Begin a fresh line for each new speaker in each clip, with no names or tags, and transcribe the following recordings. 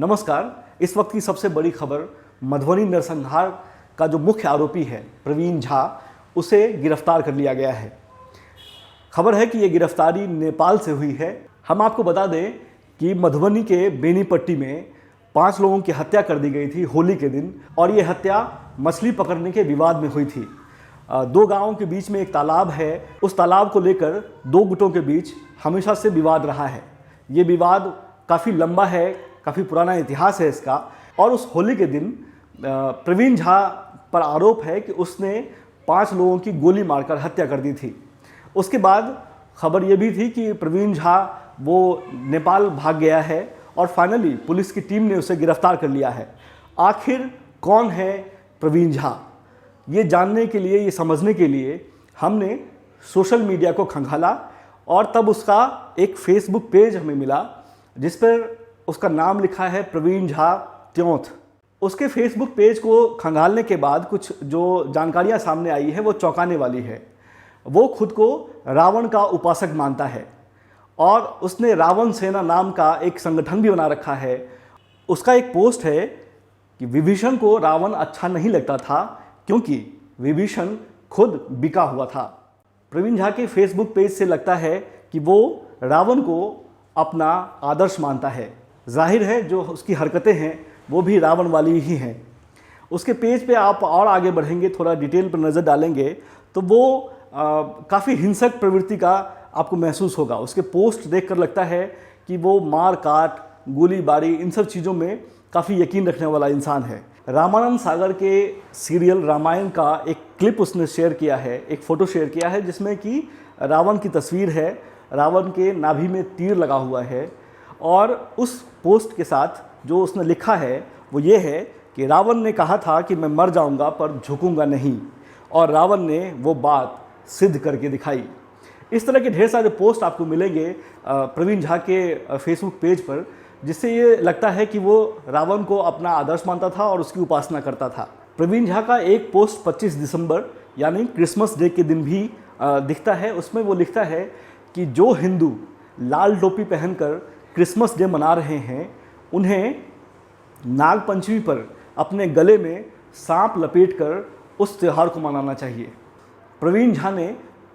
नमस्कार। इस वक्त की सबसे बड़ी खबर, मधुबनी नरसंहार का जो मुख्य आरोपी है प्रवीण झा, उसे गिरफ्तार कर लिया गया है। खबर है कि ये गिरफ्तारी नेपाल से हुई है। हम आपको बता दें कि मधुबनी के बेनीपट्टी में 5 लोगों की हत्या कर दी गई थी होली के दिन, और ये हत्या मछली पकड़ने के विवाद में हुई थी। 2 गांवों के बीच में एक तालाब है, उस तालाब को लेकर 2 गुटों के बीच हमेशा से विवाद रहा है। ये विवाद काफ़ी लंबा है, काफ़ी पुराना इतिहास है इसका। और उस होली के दिन प्रवीण झा पर आरोप है कि उसने 5 लोगों की गोली मारकर हत्या कर दी थी। उसके बाद खबर ये भी थी कि प्रवीण झा वो नेपाल भाग गया है और फाइनली पुलिस की टीम ने उसे गिरफ्तार कर लिया है। आखिर कौन है प्रवीण झा, ये जानने के लिए, ये समझने के लिए हमने सोशल मीडिया को खंगाला और तब उसका एक फेसबुक पेज हमें मिला जिस पर उसका नाम लिखा है प्रवीण झा त्योंथ। उसके फेसबुक पेज को खंगालने के बाद कुछ जो जानकारियां सामने आई है वो चौंकाने वाली है। वो खुद को रावण का उपासक मानता है और उसने रावण सेना नाम का एक संगठन भी बना रखा है। उसका एक पोस्ट है कि विभीषण को रावण अच्छा नहीं लगता था क्योंकि विभीषण खुद बिका हुआ था। प्रवीण झा के फेसबुक पेज से लगता है कि वो रावण को अपना आदर्श मानता है। जाहिर है जो उसकी हरकतें हैं वो भी रावण वाली ही हैं। उसके पेज पे आप और आगे बढ़ेंगे, थोड़ा डिटेल पर नज़र डालेंगे तो वो काफ़ी हिंसक प्रवृत्ति का आपको महसूस होगा। उसके पोस्ट देखकर लगता है कि वो मार काट, गोलीबारी, इन सब चीज़ों में काफ़ी यकीन रखने वाला इंसान है। रामानंद सागर के सीरियल रामायण का एक क्लिप उसने शेयर किया है, एक फ़ोटो शेयर किया है जिसमें कि रावण की तस्वीर है, रावण के नाभि में तीर लगा हुआ है और उस पोस्ट के साथ जो उसने लिखा है वो ये है कि रावण ने कहा था कि मैं मर जाऊंगा पर झुकूंगा नहीं, और रावण ने वो बात सिद्ध करके दिखाई। इस तरह के ढेर सारे पोस्ट आपको मिलेंगे प्रवीण झा के फेसबुक पेज पर, जिससे ये लगता है कि वो रावण को अपना आदर्श मानता था और उसकी उपासना करता था। प्रवीण झा का एक पोस्ट 25 दिसंबर यानी क्रिसमस डे के दिन भी दिखता है। उसमें वो लिखता है कि जो हिंदू लाल टोपी पहनकर क्रिसमस डे मना रहे हैं उन्हें नागपंचमी पर अपने गले में सांप लपेटकर उस त्यौहार को मनाना चाहिए। प्रवीण झा ने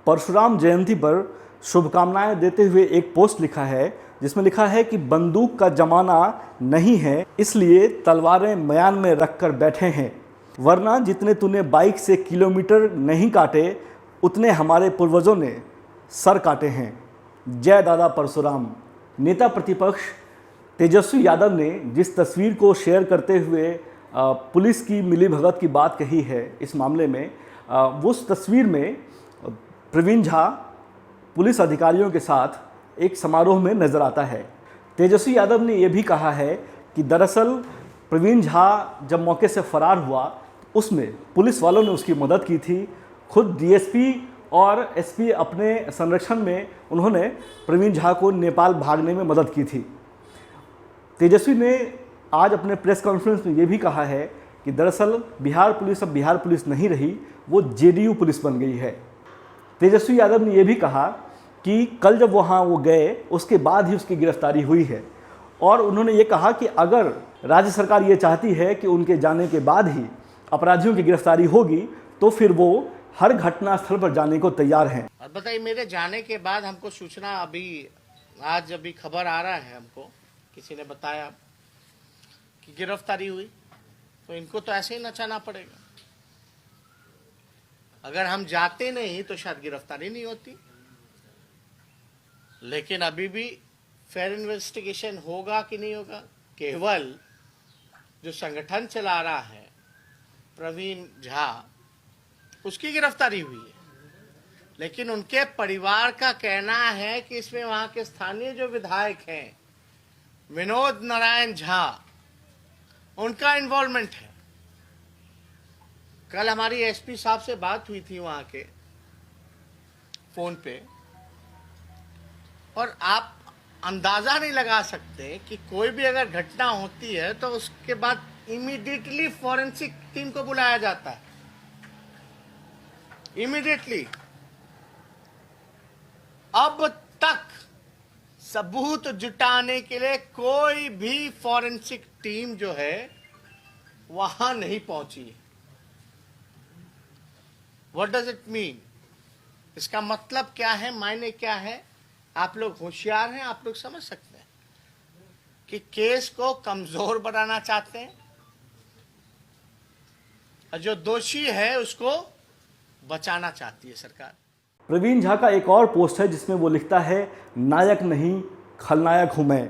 परशुराम जयंती पर शुभकामनाएं देते हुए एक पोस्ट लिखा है जिसमें लिखा है कि बंदूक का जमाना नहीं है इसलिए तलवारें मयान में रखकर बैठे हैं, वरना जितने तूने बाइक से किलोमीटर नहीं काटे उतने हमारे पूर्वजों ने सर काटे हैं। जय दादा परशुराम। नेता प्रतिपक्ष तेजस्वी यादव ने जिस तस्वीर को शेयर करते हुए पुलिस की मिलीभगत की बात कही है इस मामले में, उस तस्वीर में प्रवीण झा पुलिस अधिकारियों के साथ एक समारोह में नजर आता है। तेजस्वी यादव ने यह भी कहा है कि दरअसल प्रवीण झा जब मौके से फरार हुआ उसमें पुलिस वालों ने उसकी मदद की थी। खुद डीएसपी और एसपी अपने संरक्षण में उन्होंने प्रवीण झा को नेपाल भागने में मदद की थी। तेजस्वी ने आज अपने प्रेस कॉन्फ्रेंस में ये भी कहा है कि दरअसल बिहार पुलिस अब बिहार पुलिस नहीं रही, वो जेडीयू पुलिस बन गई है। तेजस्वी यादव ने यह भी कहा कि कल जब वहाँ वो गए उसके बाद ही उसकी गिरफ्तारी हुई है, और उन्होंने ये कहा कि अगर राज्य सरकार ये चाहती है कि उनके जाने के बाद ही अपराधियों की गिरफ्तारी होगी तो फिर वो हर घटना स्थल पर जाने को तैयार हैं।
और बताइए, मेरे जाने के बाद हमको सूचना आज खबर आ रहा है, हमको किसी ने बताया कि गिरफ्तारी हुई, तो इनको तो ऐसे ही नचाना पड़ेगा। अगर हम जाते नहीं तो शायद गिरफ्तारी नहीं होती, लेकिन अभी भी फेयर इन्वेस्टिगेशन होगा कि नहीं होगा। केवल जो संगठन चला रहा है प्रवीण झा, उसकी गिरफ्तारी हुई है, लेकिन उनके परिवार का कहना है कि इसमें वहां के स्थानीय जो विधायक हैं विनोद नारायण झा, उनका इन्वॉल्वमेंट है। कल हमारी एसपी साहब से बात हुई थी वहां के फोन पे, और आप अंदाजा नहीं लगा सकते कि कोई भी अगर घटना होती है तो उसके बाद इमीडिएटली फॉरेंसिक टीम को बुलाया जाता है, इमीडिएटली। अब तक सबूत जुटाने के लिए कोई भी फॉरेंसिक टीम जो है वहां नहीं पहुंची। What does it mean? इसका मतलब क्या है, मायने क्या है? आप लोग होशियार हैं, आप लोग समझ सकते हैं कि केस को कमजोर बनाना चाहते हैं और जो दोषी है उसको बचाना चाहती है सरकार।
प्रवीण झा का एक और पोस्ट है जिसमें वो लिखता है, नायक नहीं खलनायक हूँ मैं।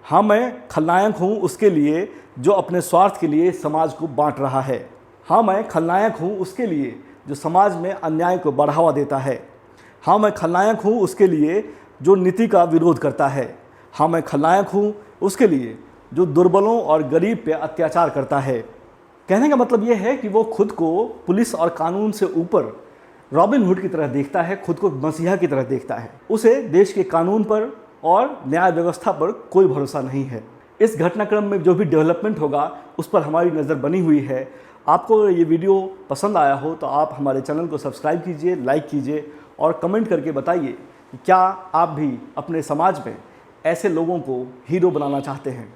हाँ, मैं खलनायक हूँ उसके लिए जो अपने स्वार्थ के लिए समाज को बांट रहा है। हाँ, मैं खलनायक हूँ उसके लिए जो समाज में अन्याय को बढ़ावा देता है। हाँ, मैं खलनायक हूँ उसके लिए जो नीति का विरोध करता है। हाँ, मैं खलनायक हूँ उसके लिए जो दुर्बलों और गरीब पे अत्याचार करता है। कहने का मतलब ये है कि वो खुद को पुलिस और कानून से ऊपर रॉबिन हुड की तरह देखता है, खुद को मसीहा की तरह देखता है। उसे देश के कानून पर और न्याय व्यवस्था पर कोई भरोसा नहीं है। इस घटनाक्रम में जो भी डेवलपमेंट होगा उस पर हमारी नज़र बनी हुई है। आपको अगर ये वीडियो पसंद आया हो तो आप हमारे चैनल को सब्सक्राइब कीजिए, लाइक कीजिए और कमेंट करके बताइए कि क्या आप भी अपने समाज में ऐसे लोगों को हीरो बनाना चाहते हैं।